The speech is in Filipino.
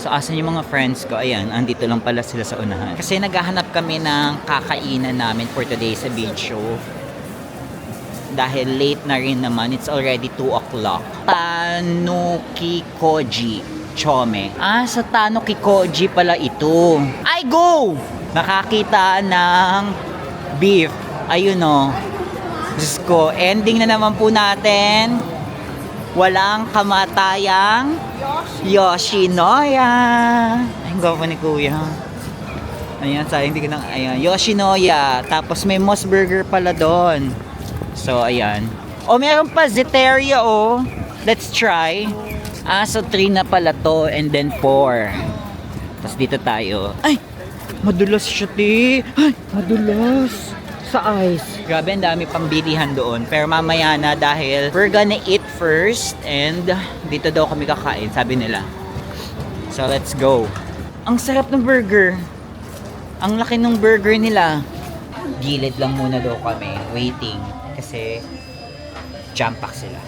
So, asan yung mga friends ko? Ayan, andito lang pala sila sa unahan. Kasi naghahanap kami ng kakainan namin for today sa beach show. Dahil late na rin naman, it's already 2 o'clock. Tanukikoji Chome. Sa Tanukikoji pala ito. Ay, go! Nakakita ng beef. Ayun o. Diyos ko, ending na naman po natin. Walang kamatayang Yoshinoya. Ay, gwapo ni Kuya. Ayan, sayang hindi ko nang... Ayan, Yoshinoya. Tapos may Moss Burger pala doon. So, ayan. Meron pa Zeteria, Let's try. So 3 na pala to. And then 4. Tapos dito tayo. Ay! Madulas siya, te. Ay! Madulas. Sa ice. Grabe, ang dami pang bilihan doon. Pero mamaya na dahil we're gonna eat first. And dito daw kami kakain, sabi nila. So, let's go. Ang sarap ng burger. Ang laki ng burger nila. Gilid lang muna daw kami. Waiting. Kasi jam pack sila.